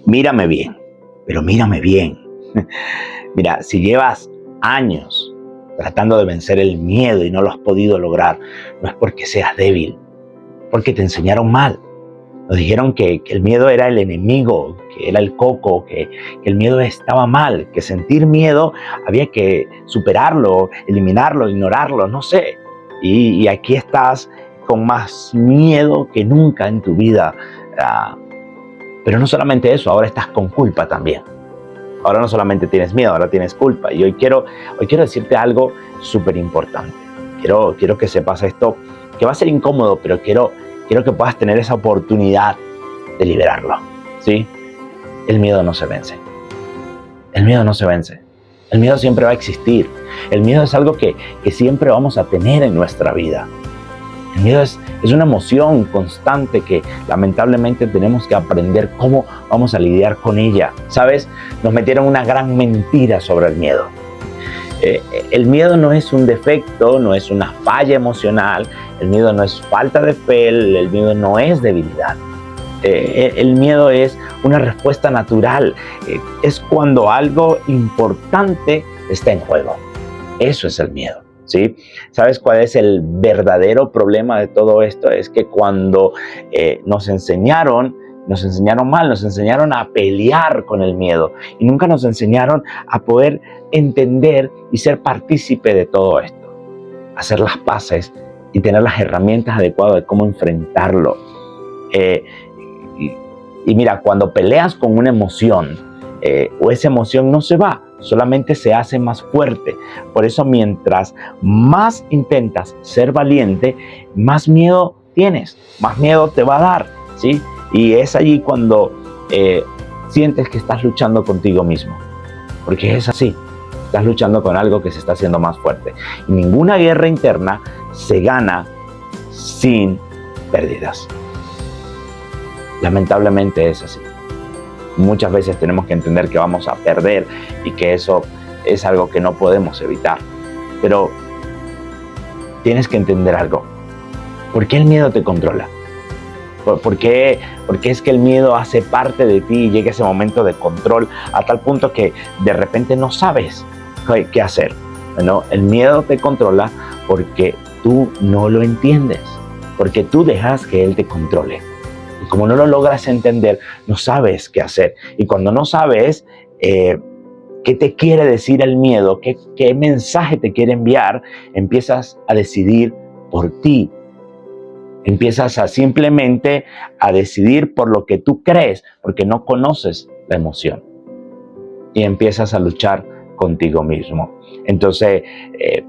Mírame bien, pero mírame bien. Mira, si llevas años tratando de vencer el miedo y no lo has podido lograr, no es porque seas débil, porque te enseñaron mal. Nos dijeron que el miedo era el enemigo, que era el coco, que el miedo estaba mal, que sentir miedo había que superarlo, eliminarlo, ignorarlo, no sé. Y aquí estás con más miedo que nunca en tu vida. Pero no solamente eso, ahora estás con culpa también. Ahora no solamente tienes miedo, ahora tienes culpa. Y hoy quiero decirte algo súper importante. Quiero que sepas esto, que va a ser incómodo, pero quiero que puedas tener esa oportunidad de liberarlo, ¿sí? El miedo no se vence. El miedo no se vence. El miedo siempre va a existir. El miedo es algo que siempre vamos a tener en nuestra vida. El miedo es una emoción constante que lamentablemente tenemos que aprender cómo vamos a lidiar con ella. ¿Sabes? Nos metieron una gran mentira sobre el miedo. El miedo no es un defecto, no es una falla emocional, el miedo no es falta de fe, el miedo no es debilidad. El miedo es una respuesta natural, es cuando algo importante está en juego. Eso es el miedo, ¿sí? ¿Sabes cuál es el verdadero problema de todo esto? Es que cuando nos enseñaron mal, nos enseñaron a pelear con el miedo y nunca nos enseñaron a poder entender y ser partícipe de todo esto, hacer las paces y tener las herramientas adecuadas de cómo enfrentarlo. Y mira, cuando peleas con una emoción o esa emoción no se va, solamente se hace más fuerte. Por eso mientras más intentas ser valiente, más miedo tienes, más miedo te va a dar, ¿sí? Y es allí cuando sientes que estás luchando contigo mismo, porque es así, estás luchando con algo que se está haciendo más fuerte. Y ninguna guerra interna se gana sin pérdidas. Lamentablemente es así. Muchas veces tenemos que entender que vamos a perder y que eso es algo que no podemos evitar. Pero tienes que entender algo. ¿Por qué el miedo te controla? ¿Por qué es que el miedo hace parte de ti y llega ese momento de control a tal punto que de repente no sabes qué hacer? Bueno, el miedo te controla porque tú no lo entiendes, porque tú dejas que él te controle. Y como no lo logras entender, no sabes qué hacer. Y cuando no sabes qué te quiere decir el miedo, qué mensaje te quiere enviar, empiezas a decidir por ti. Empiezas simplemente a decidir por lo que tú crees, porque no conoces la emoción. Y empiezas a luchar contigo mismo. Entonces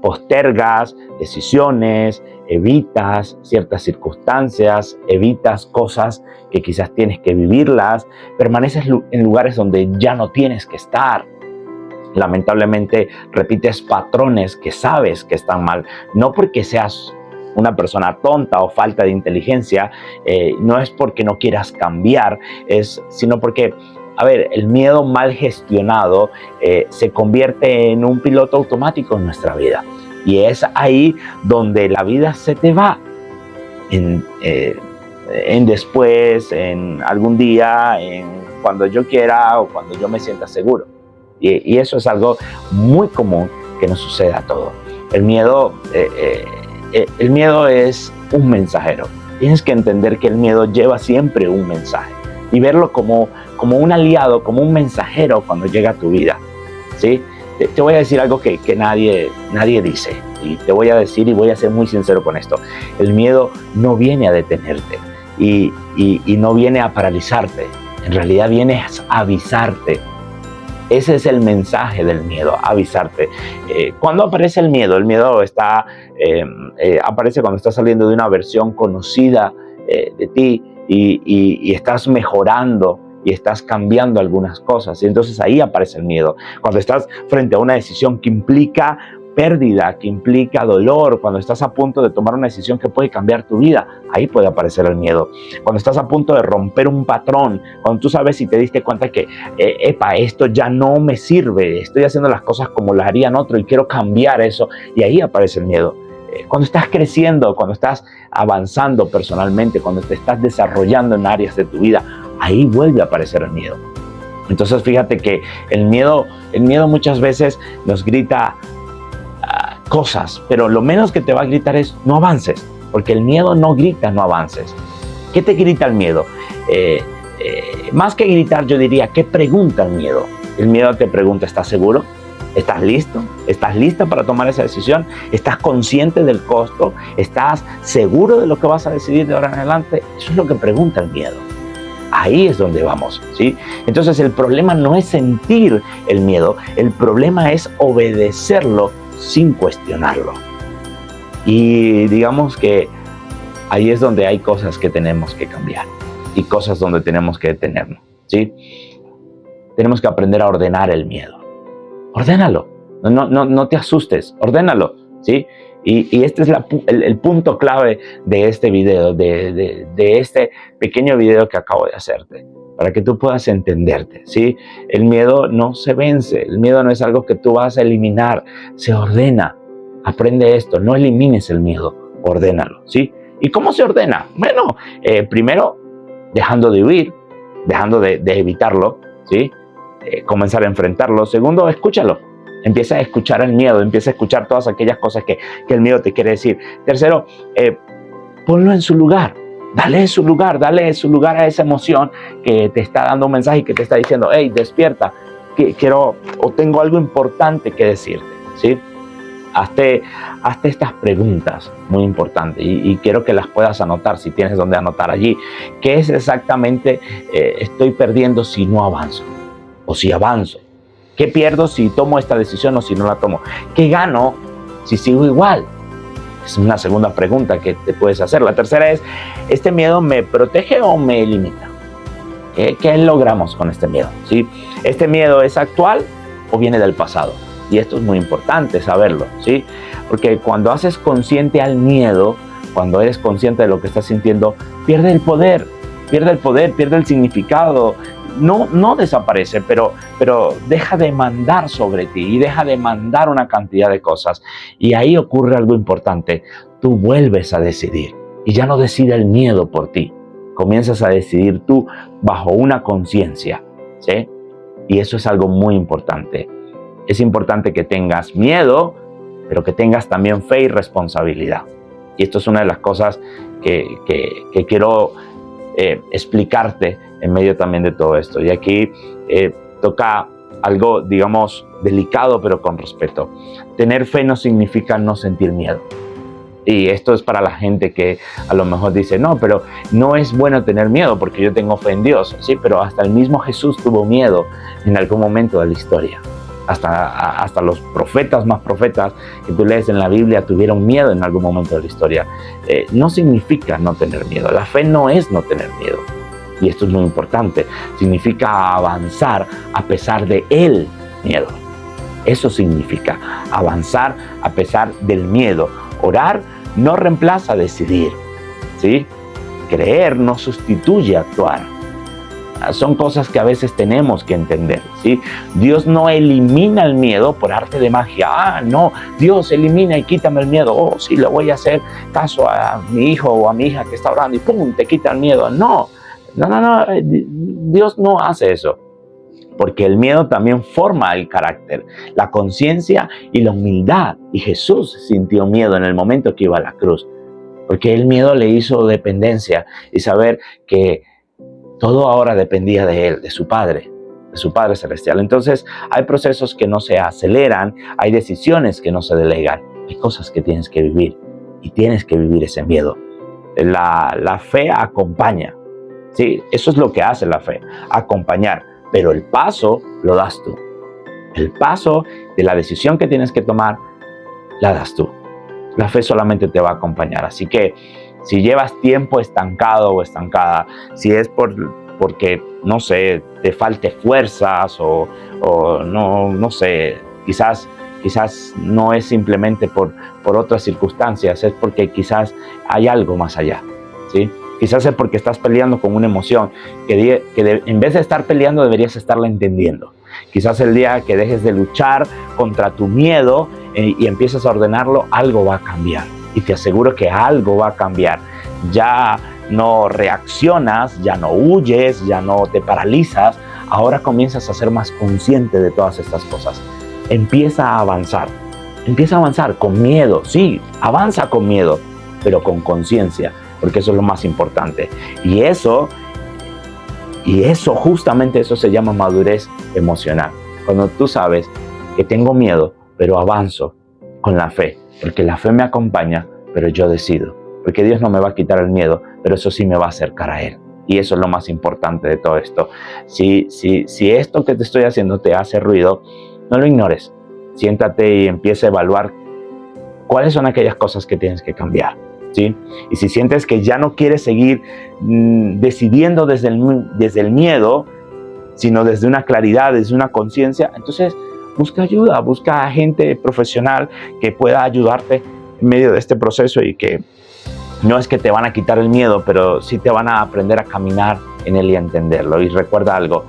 postergas decisiones, evitas ciertas circunstancias, evitas cosas que quizás tienes que vivirlas, permaneces en lugares donde ya no tienes que estar. Lamentablemente repites patrones que sabes que están mal, no porque seas una persona tonta o falta de inteligencia, no es porque no quieras cambiar, sino porque, a ver, el miedo mal gestionado se convierte en un piloto automático en nuestra vida. Y es ahí donde la vida se te va, en después, en algún día, en cuando yo quiera o cuando yo me sienta seguro. Y eso es algo muy común que nos sucede a todos. El miedo es un mensajero. Tienes que entender que el miedo lleva siempre un mensaje y verlo como un aliado, como un mensajero cuando llega a tu vida, ¿sí? Te voy a decir algo que nadie dice, y te voy a decir y voy a ser muy sincero con esto. El miedo no viene a detenerte y no viene a paralizarte. En realidad viene a avisarte. Ese es el mensaje del miedo, avisarte. ¿Cuándo aparece el miedo? El miedo aparece cuando estás saliendo de una versión conocida de ti y estás mejorando y estás cambiando algunas cosas. Y entonces ahí aparece el miedo. Cuando estás frente a una decisión que implica pérdida, que implica dolor, cuando estás a punto de tomar una decisión que puede cambiar tu vida, ahí puede aparecer el miedo. Cuando estás a punto de romper un patrón, cuando tú sabes y te diste cuenta que esto ya no me sirve, estoy haciendo las cosas como las harían otro y quiero cambiar eso, y ahí aparece el miedo. Cuando estás creciendo, cuando estás avanzando personalmente, cuando te estás desarrollando en áreas de tu vida, ahí vuelve a aparecer el miedo. Entonces fíjate que el miedo muchas veces nos grita cosas, pero lo menos que te va a gritar es no avances, porque el miedo no grita no avances. ¿Qué te grita el miedo? Más que gritar, yo diría, ¿qué pregunta el miedo? El miedo te pregunta, ¿estás seguro? ¿Estás listo? ¿Estás lista para tomar esa decisión? ¿Estás consciente del costo? ¿Estás seguro de lo que vas a decidir de ahora en adelante? Eso es lo que pregunta el miedo. Ahí es donde vamos, ¿sí? Entonces el problema no es sentir el miedo, el problema es obedecerlo sin cuestionarlo. Y digamos que ahí es donde hay cosas que tenemos que cambiar y cosas donde tenemos que detenernos, ¿sí? Tenemos que aprender a ordenar el miedo. Ordénalo, no te asustes, ordénalo, ¿sí? Y este es el punto clave de este video, de este pequeño video que acabo de hacerte, para que tú puedas entenderte, ¿sí? El miedo no se vence, el miedo no es algo que tú vas a eliminar, se ordena. Aprende esto, no elimines el miedo, ordénalo, ¿sí? ¿Y cómo se ordena? Bueno, primero, dejando de huir, dejando de evitarlo, ¿sí? Comenzar a enfrentarlo. Segundo, escúchalo. Empieza a escuchar el miedo, empieza a escuchar todas aquellas cosas que el miedo te quiere decir. Tercero, ponlo en su lugar. Dale su lugar a esa emoción que te está dando un mensaje y que te está diciendo, hey, despierta, que quiero o tengo algo importante que decirte, ¿sí? Hazte estas preguntas muy importantes y quiero que las puedas anotar si tienes donde anotar allí. ¿Qué es exactamente estoy perdiendo si no avanzo o si avanzo? ¿Qué pierdo si tomo esta decisión o si no la tomo? ¿Qué gano si sigo igual? Es una segunda pregunta que te puedes hacer. La tercera es, ¿este miedo me protege o me limita? ¿Qué logramos con este miedo? ¿Sí? ¿Este miedo es actual o viene del pasado? Y esto es muy importante saberlo, ¿sí? Porque cuando haces consciente al miedo, cuando eres consciente de lo que estás sintiendo, pierde el poder, pierde el significado. No desaparece, pero deja de mandar sobre ti y deja de mandar una cantidad de cosas. Y ahí ocurre algo importante. Tú vuelves a decidir y ya no decide el miedo por ti. Comienzas a decidir tú bajo una conciencia, ¿sí? Y eso es algo muy importante. Es importante que tengas miedo, pero que tengas también fe y responsabilidad. Y esto es una de las cosas que quiero explicarte en medio también de todo esto. Y aquí toca algo, digamos, delicado, pero con respeto. Tener fe no significa no sentir miedo. Y esto es para la gente que a lo mejor dice, no, pero no es bueno tener miedo porque yo tengo fe en Dios. Sí, pero hasta el mismo Jesús tuvo miedo en algún momento de la historia. Hasta los profetas más profetas que tú lees en la Biblia tuvieron miedo en algún momento de la historia. No significa no tener miedo. La fe no es no tener miedo. Y esto es muy importante. Significa avanzar a pesar de el miedo. Eso significa avanzar a pesar del miedo. Orar no reemplaza decidir, ¿sí? Creer no sustituye actuar. Son cosas que a veces tenemos que entender, ¿sí? Dios no elimina el miedo por arte de magia. No, Dios elimina y quítame el miedo. Oh, sí, le voy a hacer caso a mi hijo o a mi hija que está orando y ¡pum!, te quita el miedo. No. Dios no hace eso. Porque el miedo también forma el carácter, la conciencia y la humildad. Y Jesús sintió miedo en el momento que iba a la cruz. Porque el miedo le hizo dependencia y saber que todo ahora dependía de Él, de su Padre Celestial. Entonces, hay procesos que no se aceleran, hay decisiones que no se delegan, hay cosas que tienes que vivir y tienes que vivir ese miedo. La fe acompaña, ¿sí? Eso es lo que hace la fe, acompañar, pero el paso lo das tú. El paso de la decisión que tienes que tomar, la das tú. La fe solamente te va a acompañar, así que si llevas tiempo estancado o estancada, si es porque, no sé, te falte fuerzas o no sé, quizás no es simplemente por otras circunstancias, es porque quizás hay algo más allá, ¿sí? Quizás es porque estás peleando con una emoción que en vez de estar peleando deberías estarla entendiendo. Quizás el día que dejes de luchar contra tu miedo y empieces a ordenarlo, algo va a cambiar. Y te aseguro que algo va a cambiar. Ya no reaccionas, ya no huyes, ya no te paralizas. Ahora comienzas a ser más consciente de todas estas cosas. Empieza a avanzar con miedo, sí, avanza con miedo, pero con conciencia, porque eso es lo más importante. Y eso, justamente eso se llama madurez emocional. Cuando tú sabes que tengo miedo, pero avanzo con la fe, porque la fe me acompaña, pero yo decido, porque Dios no me va a quitar el miedo, pero eso sí me va a acercar a Él. Y eso es lo más importante de todo esto. Si esto que te estoy haciendo te hace ruido, no lo ignores. Siéntate y empieza a evaluar cuáles son aquellas cosas que tienes que cambiar, ¿sí? Y si sientes que ya no quieres seguir decidiendo desde el miedo, sino desde una claridad, desde una conciencia, entonces busca ayuda, busca gente profesional que pueda ayudarte en medio de este proceso y que no es que te van a quitar el miedo, pero sí te van a aprender a caminar en él y a entenderlo. Y recuerda algo,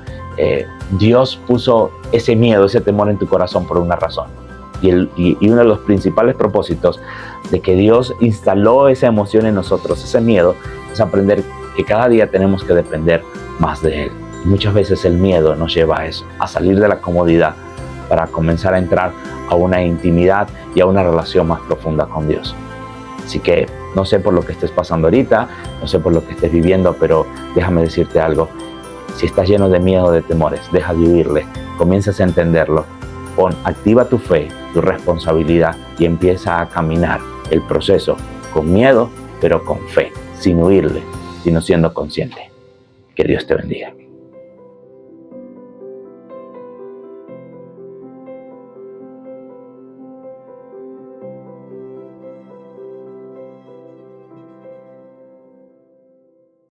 Dios puso ese miedo, ese temor en tu corazón por una razón. Y uno de los principales propósitos de que Dios instaló esa emoción en nosotros, ese miedo, es aprender que cada día tenemos que depender más de Él. Y muchas veces el miedo nos lleva a eso, a salir de la comodidad para comenzar a entrar a una intimidad y a una relación más profunda con Dios. Así que no sé por lo que estés pasando ahorita, no sé por lo que estés viviendo, pero déjame decirte algo. Si estás lleno de miedo, de temores, deja de huirle, comienzas a entenderlo. Activa tu fe, tu responsabilidad y empieza a caminar el proceso con miedo, pero con fe, sin huirle, sino siendo consciente. Que Dios te bendiga.